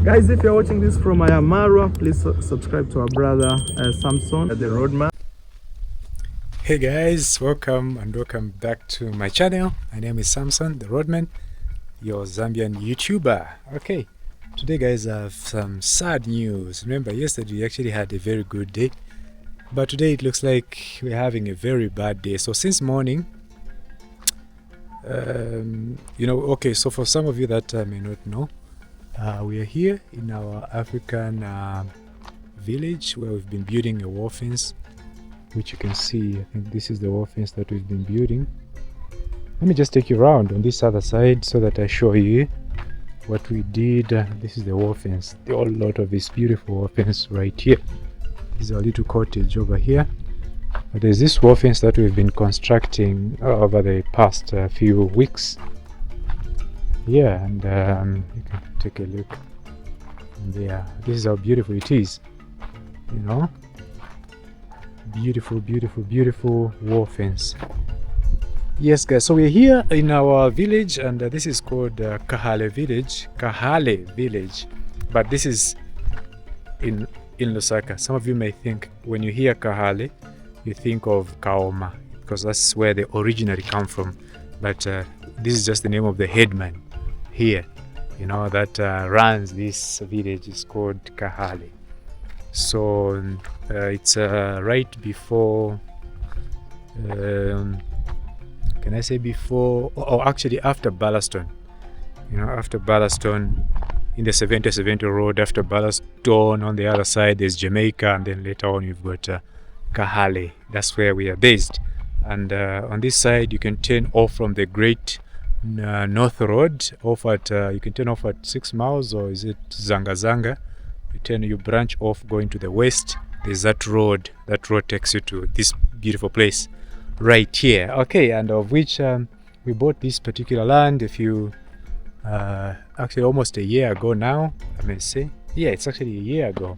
Guys, if you're watching this from Ayamara, please subscribe to our brother Samson, the roadman. Hey guys, welcome back to my channel. My name is Samson, the roadman, your Zambian YouTuber. Okay, today guys, I have some sad news. Remember, yesterday we actually had a very good day, but today it looks like we're having a very bad day. So since morning, okay, so for some of you that may not know, we are here in our African village where we've been building a wall fence, which you can see. I think this is the wall fence that we've been building. Let me just take you around on this other side so that I show you what we did. This is the wall fence, the whole lot of this beautiful wall fence right here. This is our little cottage over here. But there's this wall fence that we've been constructing over the past few weeks. Yeah, and you can take a look there. This is how beautiful it is, you know. Beautiful, beautiful, beautiful wall fence. Yes guys, so we're here in our village, and this is called Kahale village, but this is in Lusaka. Some of you may think when you hear Kahale you think of Kaoma, because that's where they originally come from, but this is just the name of the headman here, you know, that runs this village. Is called Kahale. So it's right before, can I say before, or actually after Ballaston. You know, after Ballaston, in the 70 road, after Ballaston on the other side there's Jamaica, and then later on you've got Kahale. That's where we are based. And on this side you can turn off from the Great North Road off at, you can turn off at 6 miles, or is it Zanga? You branch off going to the west. There's that road takes you to this beautiful place right here. Okay, and of which we bought this particular land a few actually almost a year ago now, I may say. Yeah, it's actually a year ago.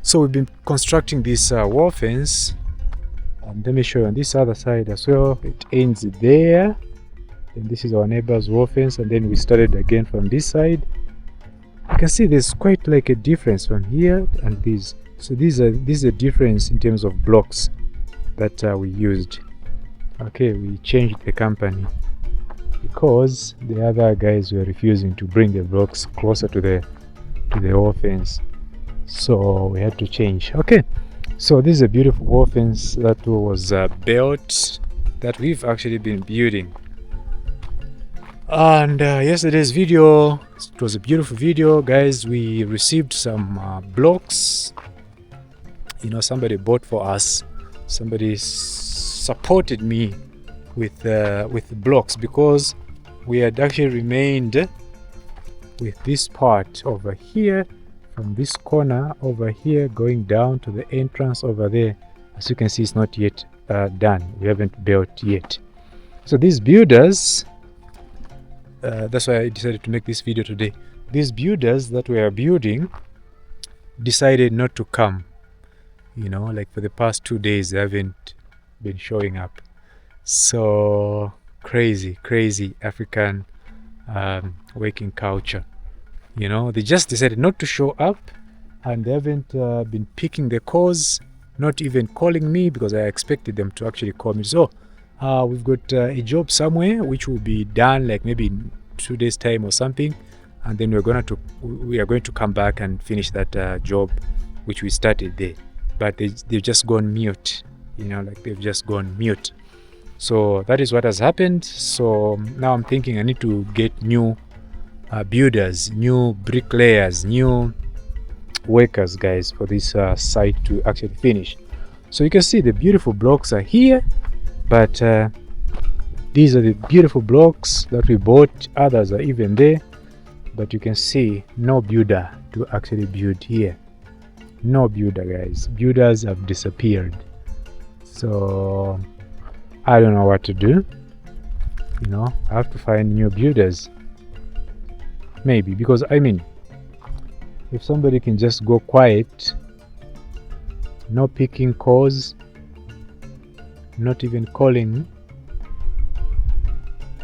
So we've been constructing this wall fence, and let me show you on this other side as well. It ends there, and this is our neighbor's wall fence, and then we started again from this side. You can see there's quite like a difference from here and these. So this is a difference in terms of blocks that we used. Okay, we changed the company because the other guys were refusing to bring the blocks closer to the wall fence, so we had to change. Okay, so this is a beautiful wall fence that was built, that we've actually been building. And yesterday's video, it was a beautiful video guys. We received some blocks, you know, somebody bought for us. Somebody supported me with blocks, because we had actually remained with this part over here, from this corner over here going down to the entrance over there. As you can see, it's not yet done. We haven't built yet. So these builders, that's why I decided to make this video today. These builders that we are building decided not to come, you know, like for the past 2 days they haven't been showing up. So crazy African working culture, you know. They just decided not to show up, and they haven't been picking the calls, not even calling me, because I expected them to actually call me. So we've got a job somewhere which will be done like maybe in 2 days time or something, and then we are going to come back and finish that job which we started there. But they've just gone mute, you know, like they've just gone mute. So that is what has happened. So now I'm thinking I need to get new builders, new bricklayers, new workers guys, for this site to actually finish. So you can see the beautiful blocks are here, but these are the beautiful blocks that we bought. Others are even there, but you can see no builder to actually build here. No builder guys, builders have disappeared. So I don't know what to do, you know. I have to find new builders maybe, because I mean, if somebody can just go quiet, no picking calls, not even calling.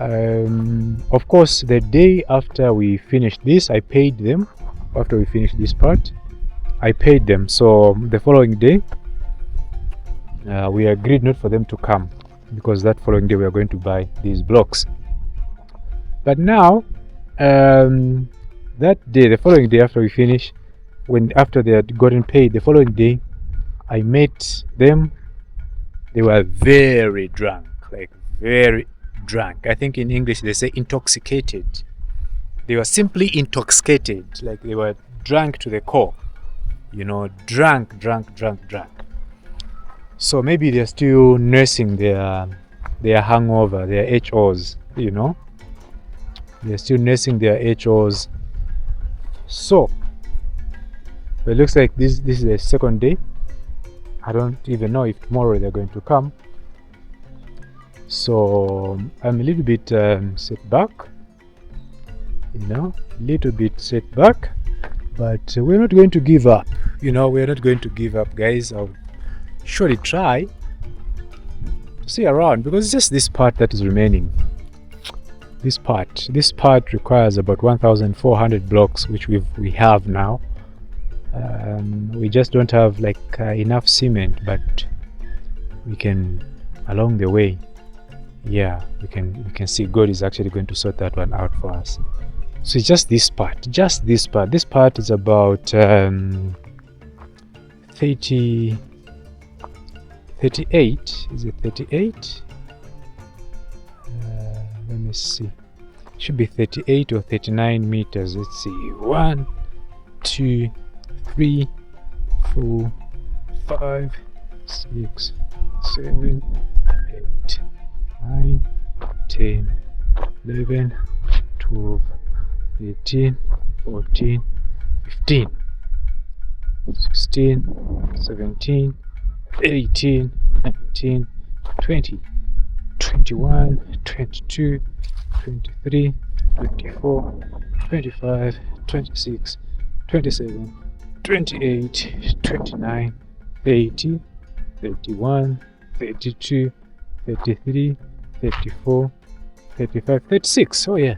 Of course, the day after we finished this, I paid them after we finished this part, I paid them. So the following day, we agreed not for them to come, because that following day we are going to buy these blocks. But now, that day, the following day after we finish, after they had gotten paid, the following day, I met them. They were very drunk, like very drunk. I think in English they say intoxicated. They were simply intoxicated, like they were drunk to the core. You know, drunk. So maybe they're still nursing their hangover, their HOs, you know. They're still nursing their HOs. So, but it looks like this is the second day. I don't even know if tomorrow they're going to come. So I'm a little bit set back, you know, little bit set back, but we're not going to give up. You know, we're not going to give up, guys. I'll surely try to see around, because it's just this part that is remaining. This part requires about 1,400 blocks, which we have now. We just don't have like enough cement, but we can, along the way, yeah, we can see God is actually going to sort that one out for us. So it's just this part. This part is about 38. Is it 38? Let me see. It should be 38 or 39 meters. Let's see. 1, 2, 3, 4, 5, 6, 7, 8, 9, 10, 11, 12, 13, 14, 15, 16, 17, 18, 19, 20, 21, 22, 23, 24, 25, 26, 27, 28, 29, 30, 31, 32, 33, 34, 35, 36. Oh yeah,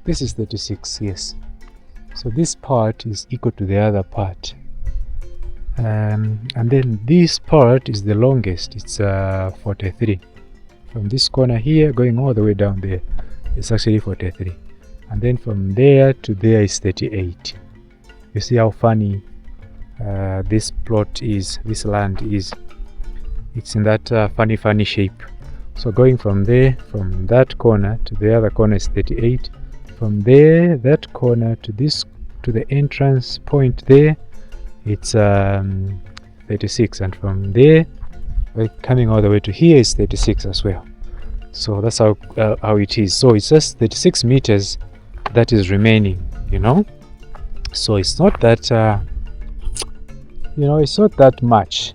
this is 36, yes. So this part is equal to the other part. And then this part is the longest. It's 43. From this corner here going all the way down there, it's actually 43. And then from there to there is 38. You see how funny this plot is, this land is. It's in that funny shape. So going from there, from that corner to the other corner is 38. From there, that corner to the entrance point there, it's 36, and from there coming all the way to here is 36 as well. So that's how it is. So it's just 36 meters that is remaining, you know. So it's not that it's not that much.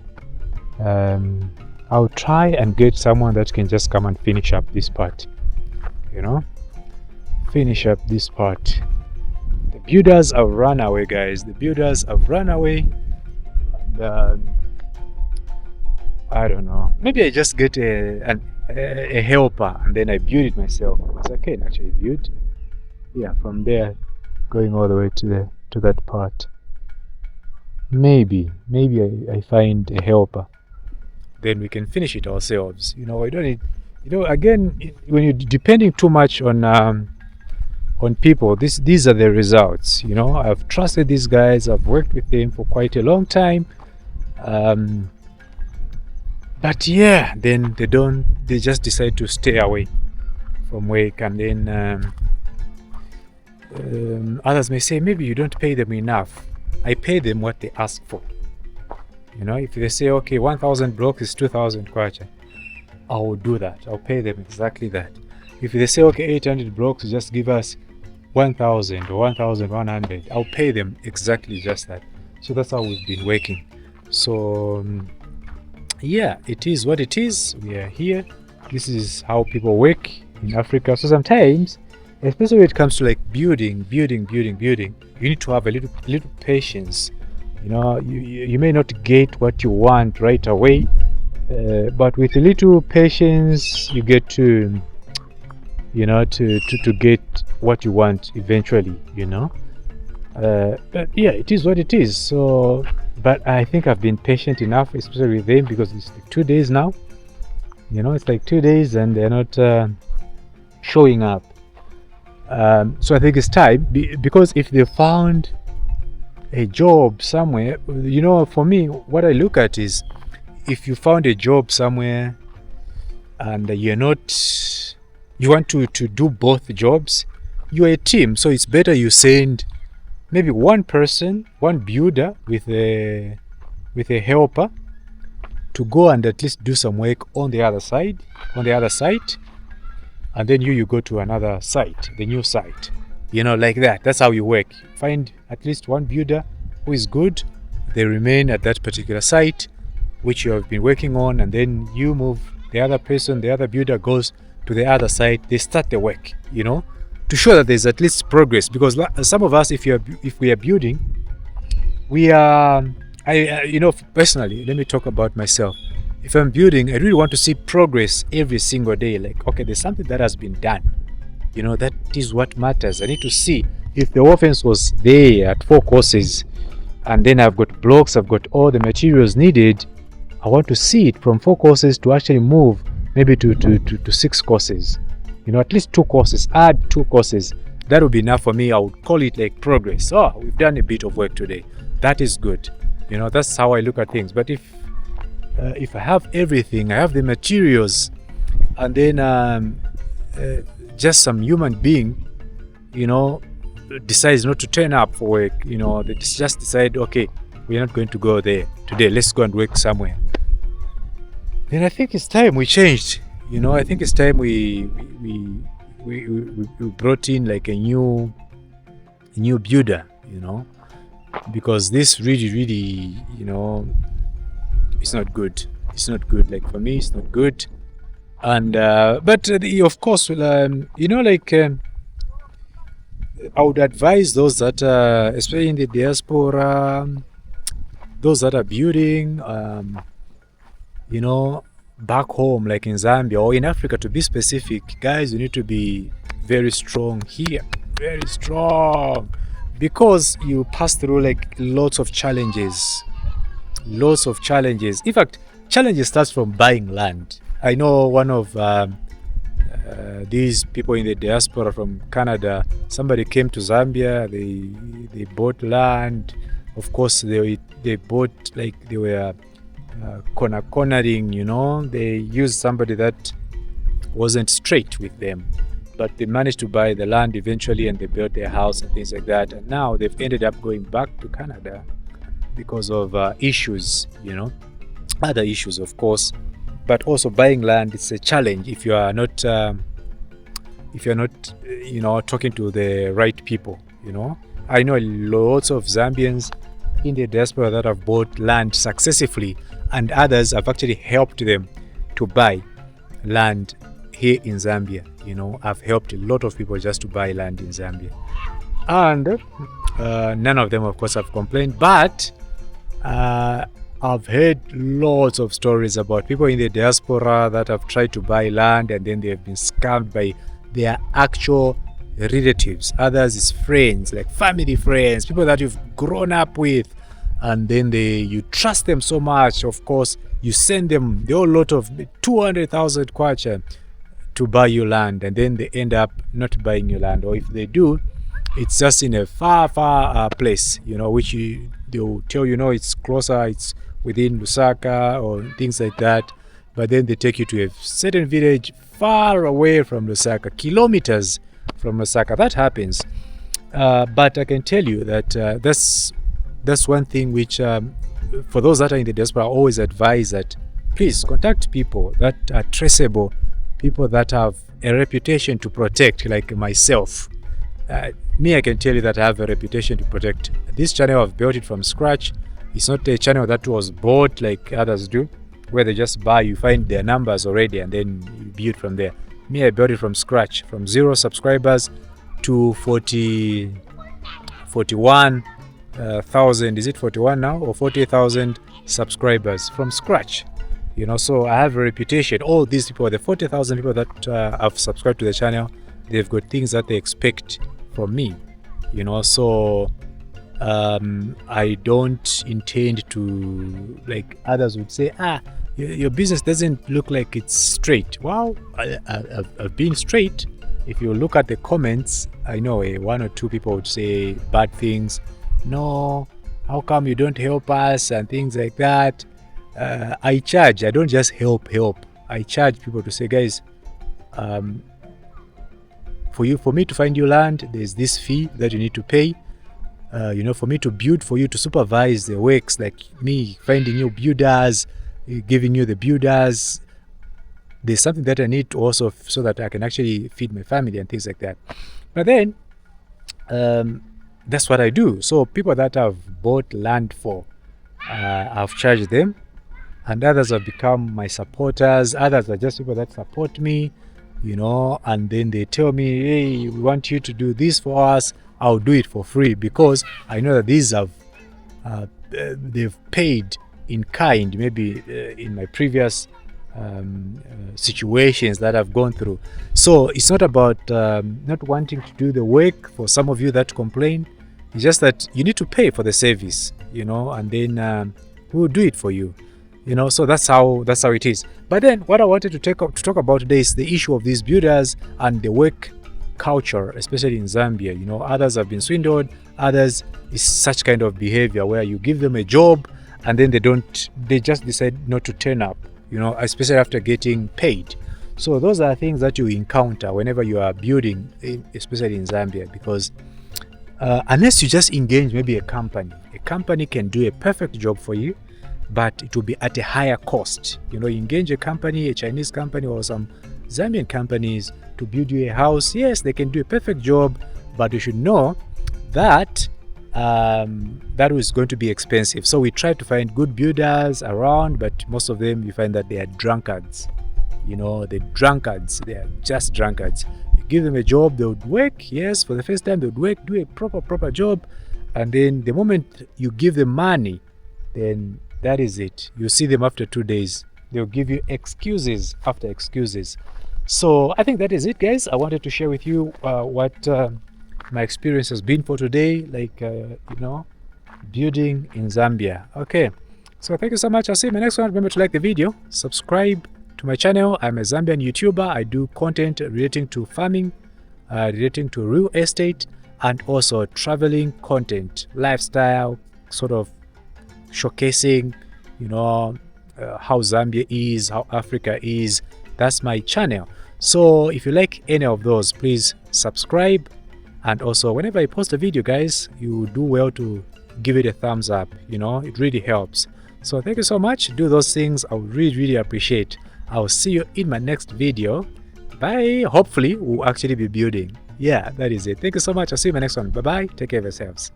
I'll try and get someone that can just come and finish up this part, you know, finish up this part. The builders have run away, guys. The builders have run away. And I don't know, maybe I just get a helper and then I build it myself, because I can actually build, yeah, from there going all the way to that part. Maybe I find a helper, then we can finish it ourselves. You know, we don't need, again, when you're depending too much on people, these are the results. You know, I've trusted these guys, I've worked with them for quite a long time, but yeah, then they just decide to stay away from work. And then others may say, maybe you don't pay them enough. I pay them what they ask for. You know, if they say, okay, 1,000 blocks is 2,000 kwacha, I will do that. I'll pay them exactly that. If they say, okay, 800 blocks, just give us 1,000 or 1,100, I'll pay them exactly just that. So that's how we've been working. So yeah, it is what it is. We are here. This is how people work in Africa. So sometimes, especially when it comes to like building, you need to have a little patience. You know, you may not get what you want right away, but with a little patience, you get to, to get what you want eventually. You know, But yeah, it is what it is. So, but I think I've been patient enough, especially with them, because it's like 2 days now. It's like 2 days and they're not showing up. So I think it's time, because if they found a job somewhere, for me, what I look at is, if you found a job somewhere and you want to do both jobs, you're a team. So it's better you send maybe one person, one builder with a helper, to go and at least do some work on the other site, and then you go to another site, the new site, like that. That's how you work. Find at least one builder who is good, they remain at that particular site which you have been working on, and then you move the other person, the other builder goes to the other site, they start the work, to show that there's at least progress. Because some of us, if we are building, we are, personally, let me talk about myself. If I'm building, I really want to see progress every single day. Like, okay, there's something that has been done. That is what matters. I need to see if the offense was there at 4 courses, and then I've got blocks, I've got all the materials needed. I want to see it from 4 courses to actually move maybe to 6 courses. At least 2 courses, add 2 courses. That would be enough for me. I would call it like progress. Oh, we've done a bit of work today. That is good. That's how I look at things. But if I have everything, I have the materials, and then just some human being, decides not to turn up for work, they just decide, okay, we're not going to go there today, let's go and work somewhere, then I think it's time we changed. I think it's time we brought in like a new builder, because this really, it's not good. It's not good. Like, for me, it's not good. And but of course, I would advise those that, especially in the diaspora, those that are building, back home, like in Zambia or in Africa, to be specific, guys, you need to be very strong here, very strong, because you pass through like lots of challenges. In fact, challenges starts from buying land. I know one of these people in the diaspora from Canada, somebody came to Zambia, they bought land. Of course, they bought, like, they were cornering, they used somebody that wasn't straight with them, but they managed to buy the land eventually, and they built their house and things like that. And now they've ended up going back to Canada because of issues, other issues, of course. But also buying land, it's a challenge if you are not talking to the right people. I know lots of Zambians in the diaspora that have bought land successfully, and others have actually helped them to buy land here in Zambia. I've helped a lot of people just to buy land in Zambia, and none of them, of course, have complained. But I've heard lots of stories about people in the diaspora that have tried to buy land, and then they have been scammed by their actual relatives. Others is friends, like family friends, people that you've grown up with, and then you trust them so much. Of course, you send them the whole lot of 200,000 kwacha to buy your land, and then they end up not buying your land, or if they do, it's just in a far place, which they'll tell it's closer, it's within Lusaka or things like that, but then they take you to a certain village far away from Lusaka, kilometers from Lusaka. That happens. But I can tell you that that's one thing which, for those that are in the diaspora, I always advise that please contact people that are traceable, people that have a reputation to protect, like myself. Me, I can tell you that I have a reputation to protect. This channel, I've built it from scratch. It's not a channel that was bought like others do, where they just buy, you find their numbers already, and then you build from there. Me, I built it from scratch, from 0 subscribers to 41,000. Is it 41 now, or 40,000 subscribers from scratch? So I have a reputation. All these people, the 40,000 people that have subscribed to the channel, they've got things that they expect from me. So I don't intend to, like others would say, your business doesn't look like it's straight. Well, I've been straight. If you look at the comments, I know one or two people would say bad things. No, how come you don't help us and things like that. I charge. I don't just help. I charge people to say, guys, for me to find you land, there's this fee that you need to pay. For me to build for you, to supervise the works, like me finding you builders, giving you the builders, there's something that I need to also, so that I can actually feed my family and things like that. But then that's what I do. So people that I've bought land for, I've charged them, and others have become my supporters. Others are just people that support me, and then they tell me, hey, we want you to do this for us. I'll do it for free, because I know that these have they've paid in kind, maybe in my previous situations that I've gone through. So it's not about not wanting to do the work. For some of you that complain, it's just that you need to pay for the service, and then we'll do it for you. So that's how it is. But then what I wanted to talk about today is the issue of these builders and the work culture, especially in Zambia. Others have been swindled, others is such kind of behavior where you give them a job and then they just decide not to turn up, especially after getting paid. So those are things that you encounter whenever you are building, especially in Zambia, because unless you just engage maybe a company can do a perfect job for you, but it will be at a higher cost. You engage a company, a Chinese company or some Zambian companies to build you a house. Yes, they can do a perfect job, but you should know that that is going to be expensive. So we try to find good builders around, but most of them you find that they are drunkards. The drunkards, they are just drunkards. You give them a job, they would work. Yes, for the first time they would work, do a proper job, and then the moment you give them money, then that is it. You see them after 2 days. They'll give you excuses after excuses. So I think that is it, guys. I wanted to share with you what my experience has been for today, like building in Zambia. Okay, so thank you so much. I'll see you in my next one. Remember to like the video, subscribe to my channel. I'm a Zambian YouTuber. I do content relating to farming, relating to real estate, and also traveling content, lifestyle, sort of showcasing how Zambia is, how Africa is. That's my channel. So if you like any of those, please subscribe, and also whenever I post a video, guys, you do well to give it a thumbs up. It really helps. So thank you so much. Do those things. I would really appreciate. I'll see you in my next video. Bye. Hopefully we'll actually be building. Yeah, that is it. Thank you so much. I'll see you in my next one. Bye bye. Take care of yourselves.